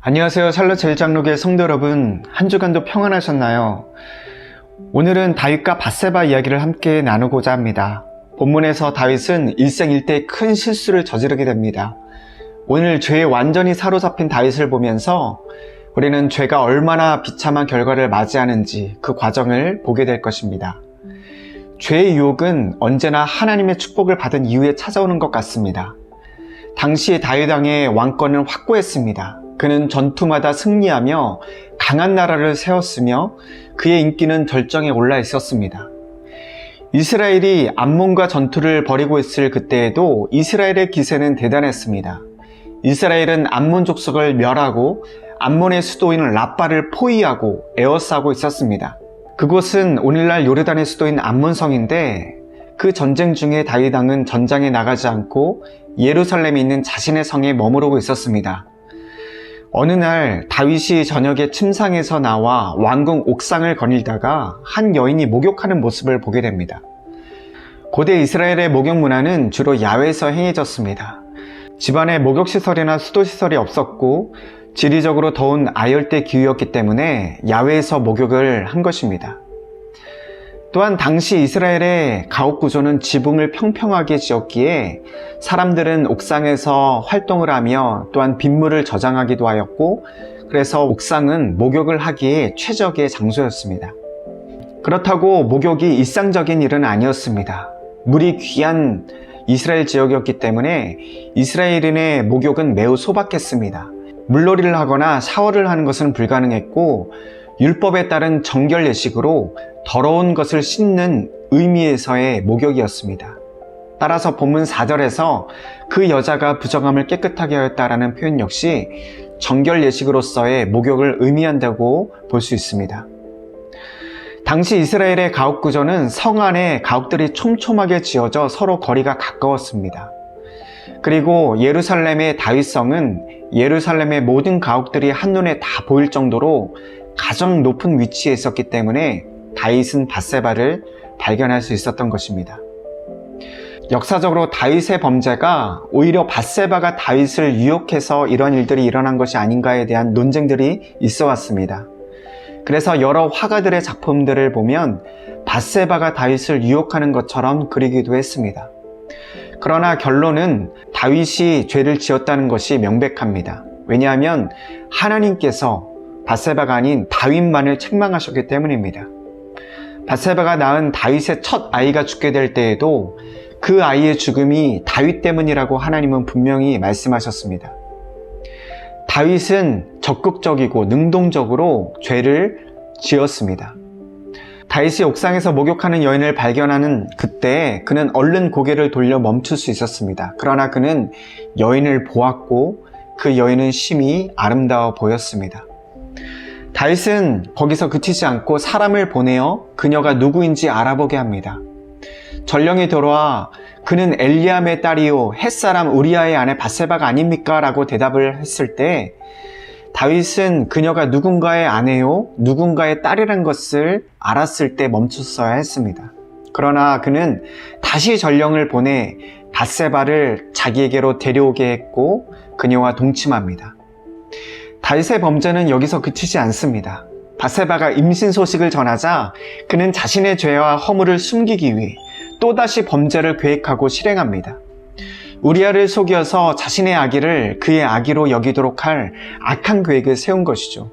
안녕하세요. 샬롯 제일장로교회 성도 여러분, 한 주간도 평안하셨나요? 오늘은 다윗과 밧세바 이야기를 함께 나누고자 합니다. 본문에서 다윗은 일생일대의 큰 실수를 저지르게 됩니다. 오늘 죄에 완전히 사로잡힌 다윗을 보면서 우리는 죄가 얼마나 비참한 결과를 맞이하는지 그 과정을 보게 될 것입니다. 죄의 유혹은 언제나 하나님의 축복을 받은 이후에 찾아오는 것 같습니다. 당시 다윗 왕의 왕권은 확고했습니다. 그는 전투마다 승리하며 강한 나라를 세웠으며 그의 인기는 절정에 올라 있었습니다. 이스라엘이 암몬과 전투를 벌이고 있을 그때에도 이스라엘의 기세는 대단했습니다. 이스라엘은 암몬 족속을 멸하고 암몬의 수도인 라빠를 포위하고 에워싸고 있었습니다. 그곳은 오늘날 요르단의 수도인 암몬성인데 그 전쟁 중에 다윗 왕은 전장에 나가지 않고 예루살렘에 있는 자신의 성에 머무르고 있었습니다. 어느 날 다윗이 저녁에 침상에서 나와 왕궁 옥상을 거닐다가 한 여인이 목욕하는 모습을 보게 됩니다. 고대 이스라엘의 목욕 문화는 주로 야외에서 행해졌습니다. 집안에 목욕시설이나 수도시설이 없었고 지리적으로 더운 아열대 기후였기 때문에 야외에서 목욕을 한 것입니다. 또한 당시 이스라엘의 가옥 구조는 지붕을 평평하게 지었기에 사람들은 옥상에서 활동을 하며 또한 빗물을 저장하기도 하였고, 그래서 옥상은 목욕을 하기에 최적의 장소였습니다. 그렇다고 목욕이 일상적인 일은 아니었습니다. 물이 귀한 이스라엘 지역이었기 때문에 이스라엘인의 목욕은 매우 소박했습니다. 물놀이를 하거나 샤워를 하는 것은 불가능했고, 율법에 따른 정결 예식으로 더러운 것을 씻는 의미에서의 목욕이었습니다. 따라서 본문 4절에서 그 여자가 부정함을 깨끗하게 하였다라는 표현 역시 정결 예식으로서의 목욕을 의미한다고 볼 수 있습니다. 당시 이스라엘의 가옥 구조는 성 안에 가옥들이 촘촘하게 지어져 서로 거리가 가까웠습니다. 그리고 예루살렘의 다윗성은 예루살렘의 모든 가옥들이 한눈에 다 보일 정도로 가장 높은 위치에 있었기 때문에 다윗은 밧세바를 발견할 수 있었던 것입니다. 역사적으로 다윗의 범죄가 오히려 밧세바가 다윗을 유혹해서 이런 일들이 일어난 것이 아닌가에 대한 논쟁들이 있어 왔습니다. 그래서 여러 화가들의 작품들을 보면 밧세바가 다윗을 유혹하는 것처럼 그리기도 했습니다. 그러나 결론은 다윗이 죄를 지었다는 것이 명백합니다. 왜냐하면 하나님께서 밧세바가 아닌 다윗만을 책망하셨기 때문입니다. 밧세바가 낳은 다윗의 첫 아이가 죽게 될 때에도 그 아이의 죽음이 다윗 때문이라고 하나님은 분명히 말씀하셨습니다. 다윗은 적극적이고 능동적으로 죄를 지었습니다. 다윗이 옥상에서 목욕하는 여인을 발견하는 그때 그는 얼른 고개를 돌려 멈출 수 있었습니다. 그러나 그는 여인을 보았고 그 여인은 심히 아름다워 보였습니다. 다윗은 거기서 그치지 않고 사람을 보내어 그녀가 누구인지 알아보게 합니다. 전령이 돌아와 그는 엘리암의 딸이요 햇사람 우리아의 아내 밧세바가 아닙니까? 라고 대답을 했을 때 다윗은 그녀가 누군가의 아내요 누군가의 딸이라는 것을 알았을 때 멈췄어야 했습니다. 그러나 그는 다시 전령을 보내 밧세바를 자기에게로 데려오게 했고 그녀와 동침합니다. 다윗의 범죄는 여기서 그치지 않습니다. 밧세바가 임신 소식을 전하자 그는 자신의 죄와 허물을 숨기기 위해 또다시 범죄를 계획하고 실행합니다. 우리아를 속여서 자신의 아기를 그의 아기로 여기도록 할 악한 계획을 세운 것이죠.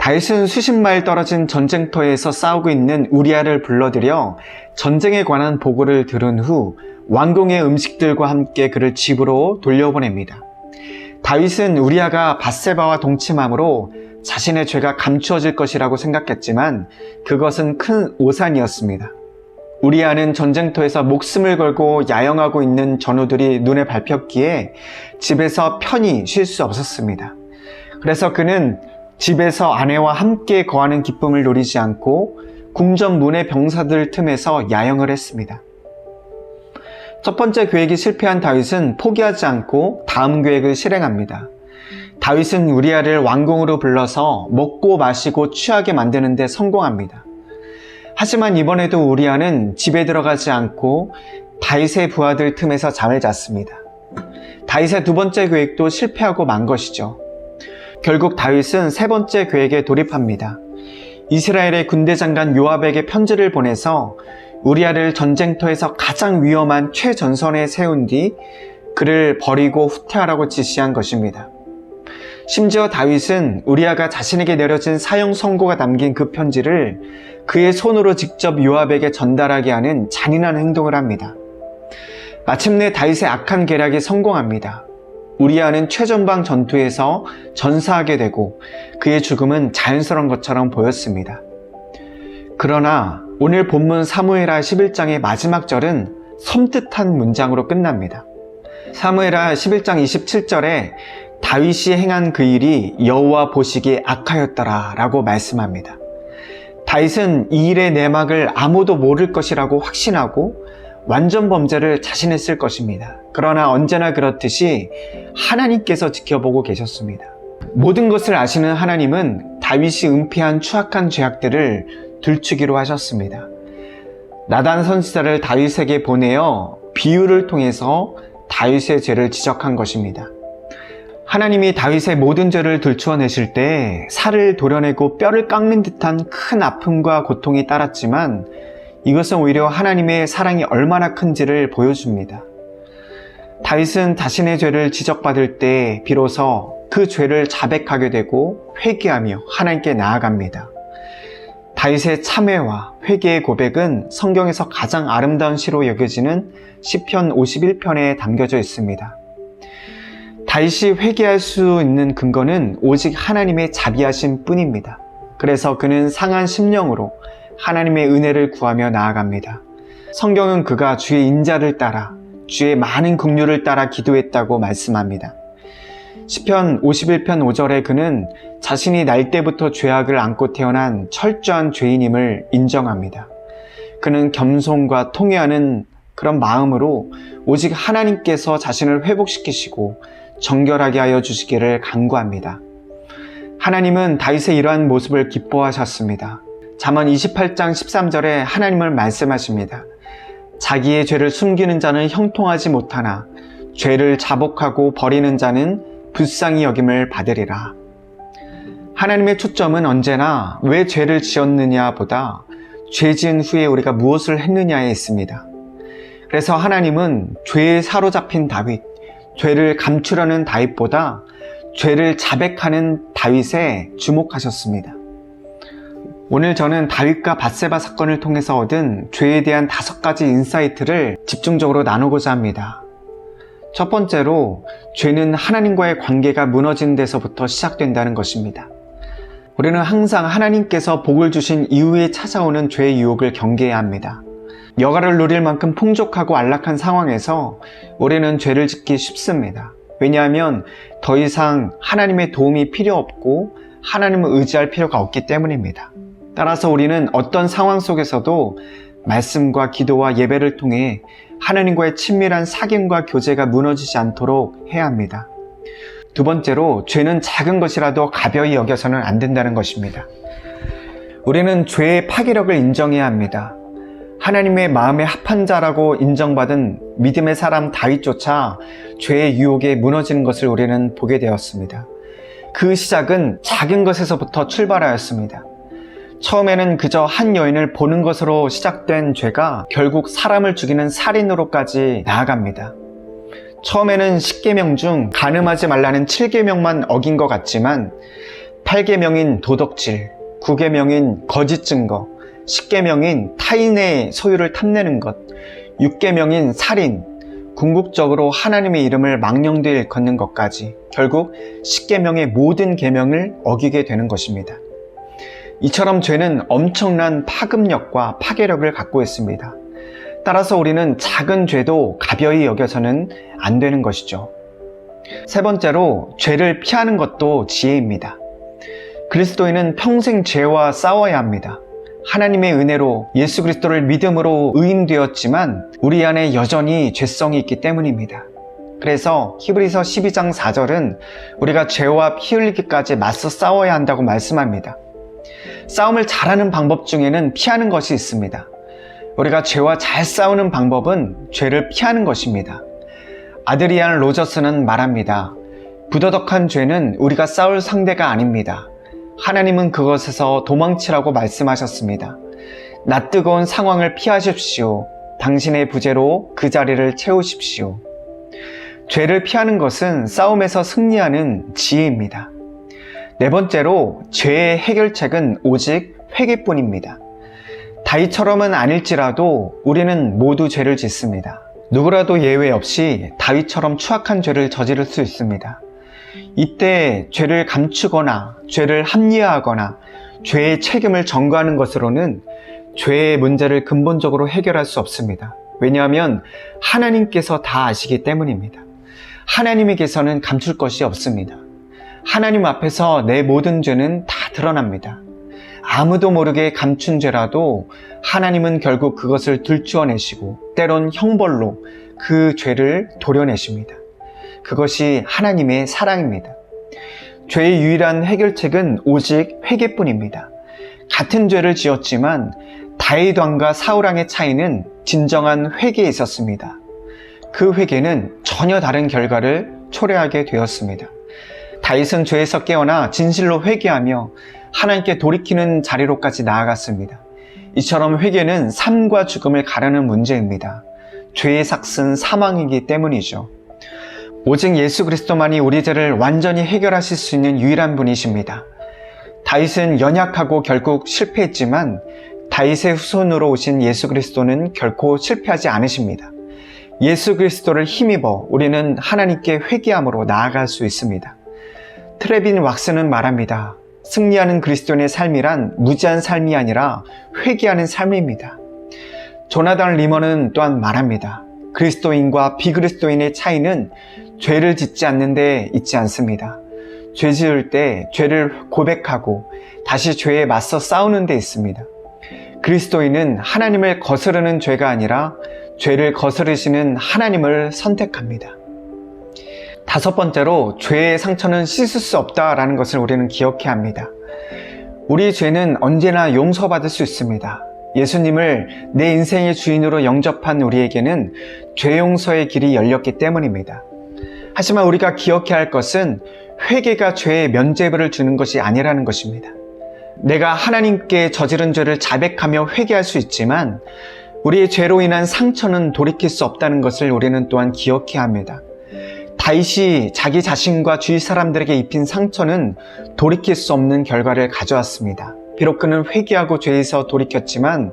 다윗은 수십 마일 떨어진 전쟁터에서 싸우고 있는 우리아를 불러들여 전쟁에 관한 보고를 들은 후 왕궁의 음식들과 함께 그를 집으로 돌려보냅니다. 다윗은 우리아가 밧세바와 동침함으로 자신의 죄가 감추어질 것이라고 생각했지만 그것은 큰 오산이었습니다. 우리아는 전쟁터에서 목숨을 걸고 야영하고 있는 전우들이 눈에 밟혔기에 집에서 편히 쉴 수 없었습니다. 그래서 그는 집에서 아내와 함께 거하는 기쁨을 누리지 않고 궁전 문의 병사들 틈에서 야영을 했습니다. 첫 번째 계획이 실패한 다윗은 포기하지 않고 다음 계획을 실행합니다. 다윗은 우리아를 왕궁으로 불러서 먹고 마시고 취하게 만드는 데 성공합니다. 하지만 이번에도 우리아는 집에 들어가지 않고 다윗의 부하들 틈에서 잠을 잤습니다. 다윗의 두 번째 계획도 실패하고 만 것이죠. 결국 다윗은 세 번째 계획에 돌입합니다. 이스라엘의 군대 장관 요압에게 편지를 보내서 우리아를 전쟁터에서 가장 위험한 최전선에 세운 뒤 그를 버리고 후퇴하라고 지시한 것입니다. 심지어 다윗은 우리아가 자신에게 내려진 사형 선고가 담긴 그 편지를 그의 손으로 직접 요압에게 전달하게 하는 잔인한 행동을 합니다. 마침내 다윗의 악한 계략이 성공합니다. 우리아는 최전방 전투에서 전사하게 되고 그의 죽음은 자연스러운 것처럼 보였습니다. 그러나 오늘 본문 사무엘하 11장의 마지막 절은 섬뜩한 문장으로 끝납니다. 사무엘하 11장 27절에 다윗이 행한 그 일이 여호와 보시기에 악하였더라 라고 말씀합니다. 다윗은 이 일의 내막을 아무도 모를 것이라고 확신하고 완전 범죄를 자신했을 것입니다. 그러나 언제나 그렇듯이 하나님께서 지켜보고 계셨습니다. 모든 것을 아시는 하나님은 다윗이 은폐한 추악한 죄악들을 들추기로 하셨습니다. 나단 선지자를 다윗에게 보내어 비유를 통해서 다윗의 죄를 지적한 것입니다. 하나님이 다윗의 모든 죄를 들추어내실 때 살을 도려내고 뼈를 깎는 듯한 큰 아픔과 고통이 따랐지만 이것은 오히려 하나님의 사랑이 얼마나 큰지를 보여줍니다. 다윗은 자신의 죄를 지적받을 때 비로소 그 죄를 자백하게 되고 회개하며 하나님께 나아갑니다. 다윗의 참회와 회개의 고백은 성경에서 가장 아름다운 시로 여겨지는 시편 51편에 담겨져 있습니다. 다윗이 회개할 수 있는 근거는 오직 하나님의 자비하심 뿐입니다. 그래서 그는 상한 심령으로 하나님의 은혜를 구하며 나아갑니다. 성경은 그가 주의 인자를 따라 주의 많은 긍휼을 따라 기도했다고 말씀합니다. 시편 51편 5절에 그는 자신이 날 때부터 죄악을 안고 태어난 철저한 죄인임을 인정합니다. 그는 겸손과 통회하는 그런 마음으로 오직 하나님께서 자신을 회복시키시고 정결하게 하여 주시기를 간구합니다. 하나님은 다윗의 이러한 모습을 기뻐하셨습니다. 잠언 28장 13절에 하나님을 말씀하십니다. 자기의 죄를 숨기는 자는 형통하지 못하나 죄를 자복하고 버리는 자는 불쌍히 여김을 받으리라. 하나님의 초점은 언제나 왜 죄를 지었느냐 보다 죄 지은 후에 우리가 무엇을 했느냐에 있습니다. 그래서 하나님은 죄에 사로잡힌 다윗, 죄를 감추려는 다윗보다 죄를 자백하는 다윗에 주목하셨습니다. 오늘 저는 다윗과 밧세바 사건을 통해서 얻은 죄에 대한 5가지 인사이트를 집중적으로 나누고자 합니다. 첫 번째로, 죄는 하나님과의 관계가 무너지는 데서부터 시작된다는 것입니다. 우리는 항상 하나님께서 복을 주신 이후에 찾아오는 죄의 유혹을 경계해야 합니다. 여가를 누릴 만큼 풍족하고 안락한 상황에서 우리는 죄를 짓기 쉽습니다. 왜냐하면 더 이상 하나님의 도움이 필요 없고 하나님을 의지할 필요가 없기 때문입니다. 따라서 우리는 어떤 상황 속에서도 말씀과 기도와 예배를 통해 하나님과의 친밀한 사귐과 교제가 무너지지 않도록 해야 합니다. 두 번째로, 죄는 작은 것이라도 가벼이 여겨서는 안 된다는 것입니다. 우리는 죄의 파괴력을 인정해야 합니다. 하나님의 마음에 합한 자라고 인정받은 믿음의 사람 다윗조차 죄의 유혹에 무너지는 것을 우리는 보게 되었습니다. 그 시작은 작은 것에서부터 출발하였습니다. 처음에는 그저 한 여인을 보는 것으로 시작된 죄가 결국 사람을 죽이는 살인으로까지 나아갑니다. 처음에는 10계명 중 간음하지 말라는 7계명만 어긴 것 같지만 8계명인 도덕질, 9계명인 거짓 증거, 10계명인 타인의 소유를 탐내는 것, 6계명인 살인, 궁극적으로 하나님의 이름을 망령되이 일컫는 것까지 결국 10계명의 모든 계명을 어기게 되는 것입니다. 이처럼 죄는 엄청난 파급력과 파괴력을 갖고 있습니다. 따라서 우리는 작은 죄도 가벼이 여겨서는 안 되는 것이죠. 세 번째로, 죄를 피하는 것도 지혜입니다. 그리스도인은 평생 죄와 싸워야 합니다. 하나님의 은혜로 예수 그리스도를 믿음으로 의인되었지만 우리 안에 여전히 죄성이 있기 때문입니다. 그래서 히브리서 12장 4절은 우리가 죄와 피 흘리기까지 맞서 싸워야 한다고 말씀합니다. 싸움을 잘하는 방법 중에는 피하는 것이 있습니다. 우리가 죄와 잘 싸우는 방법은 죄를 피하는 것입니다. 아드리안 로저스는 말합니다. 부더덕한 죄는 우리가 싸울 상대가 아닙니다. 하나님은 그것에서 도망치라고 말씀하셨습니다. 낯뜨거운 상황을 피하십시오. 당신의 부재로 그 자리를 채우십시오. 죄를 피하는 것은 싸움에서 승리하는 지혜입니다. 네 번째로, 죄의 해결책은 오직 회개뿐입니다. 다윗처럼은 아닐지라도 우리는 모두 죄를 짓습니다. 누구라도 예외 없이 다윗처럼 추악한 죄를 저지를 수 있습니다. 이때 죄를 감추거나 죄를 합리화하거나 죄의 책임을 전가하는 것으로는 죄의 문제를 근본적으로 해결할 수 없습니다. 왜냐하면 하나님께서 다 아시기 때문입니다. 하나님에게서는 감출 것이 없습니다. 하나님 앞에서 내 모든 죄는 다 드러납니다. 아무도 모르게 감춘 죄라도 하나님은 결국 그것을 들추어내시고 때론 형벌로 그 죄를 도려내십니다. 그것이 하나님의 사랑입니다. 죄의 유일한 해결책은 오직 회개뿐입니다. 같은 죄를 지었지만 다윗 왕과 사울 왕의 차이는 진정한 회개에 있었습니다. 그 회개는 전혀 다른 결과를 초래하게 되었습니다. 다윗은 죄에서 깨어나 진실로 회개하며 하나님께 돌이키는 자리로까지 나아갔습니다. 이처럼 회개는 삶과 죽음을 가르는 문제입니다. 죄의 삭은 사망이기 때문이죠. 오직 예수 그리스도만이 우리 죄를 완전히 해결하실 수 있는 유일한 분이십니다. 다윗은 연약하고 결국 실패했지만 다윗의 후손으로 오신 예수 그리스도는 결코 실패하지 않으십니다. 예수 그리스도를 힘입어 우리는 하나님께 회개함으로 나아갈 수 있습니다. 트레빈 왁스는 말합니다. 승리하는 그리스도인의 삶이란 무지한 삶이 아니라 회개하는 삶입니다. 조나단 리먼은 또한 말합니다. 그리스도인과 비그리스도인의 차이는 죄를 짓지 않는 데 있지 않습니다. 죄 지을 때 죄를 고백하고 다시 죄에 맞서 싸우는 데 있습니다. 그리스도인은 하나님을 거스르는 죄가 아니라 죄를 거스르시는 하나님을 선택합니다. 다섯 번째로, 죄의 상처는 씻을 수 없다라는 것을 우리는 기억해야 합니다. 우리 죄는 언제나 용서받을 수 있습니다. 예수님을 내 인생의 주인으로 영접한 우리에게는 죄 용서의 길이 열렸기 때문입니다. 하지만 우리가 기억해야 할 것은 회개가 죄의 면죄부를 주는 것이 아니라는 것입니다. 내가 하나님께 저지른 죄를 자백하며 회개할 수 있지만 우리의 죄로 인한 상처는 돌이킬 수 없다는 것을 우리는 또한 기억해야 합니다. 다윗이 자기 자신과 주위 사람들에게 입힌 상처는 돌이킬 수 없는 결과를 가져왔습니다. 비록 그는 회개하고 죄에서 돌이켰지만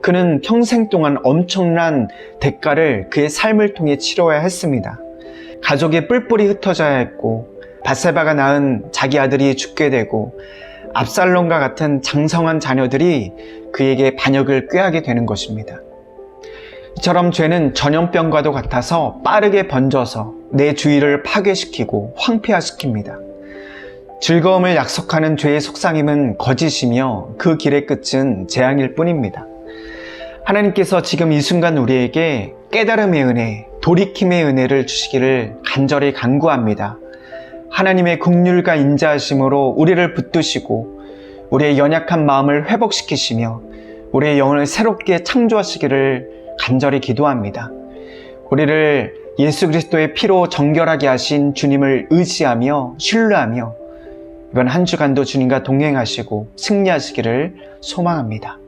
그는 평생 동안 엄청난 대가를 그의 삶을 통해 치러야 했습니다. 가족이 뿔뿔이 흩어져야 했고, 밧세바가 낳은 자기 아들이 죽게 되고, 압살롬과 같은 장성한 자녀들이 그에게 반역을 꾀하게 되는 것입니다. 이처럼 죄는 전염병과도 같아서 빠르게 번져서 내 주위를 파괴시키고 황폐화시킵니다. 즐거움을 약속하는 죄의 속삭임은 거짓이며 그 길의 끝은 재앙일 뿐입니다. 하나님께서 지금 이 순간 우리에게 깨달음의 은혜, 돌이킴의 은혜를 주시기를 간절히 간구합니다. 하나님의 긍휼과 인자하심으로 우리를 붙드시고 우리의 연약한 마음을 회복시키시며 우리의 영혼을 새롭게 창조하시기를 간절히 기도합니다. 우리를 예수 그리스도의 피로 정결하게 하신 주님을 의지하며 신뢰하며 이번 한 주간도 주님과 동행하시고 승리하시기를 소망합니다.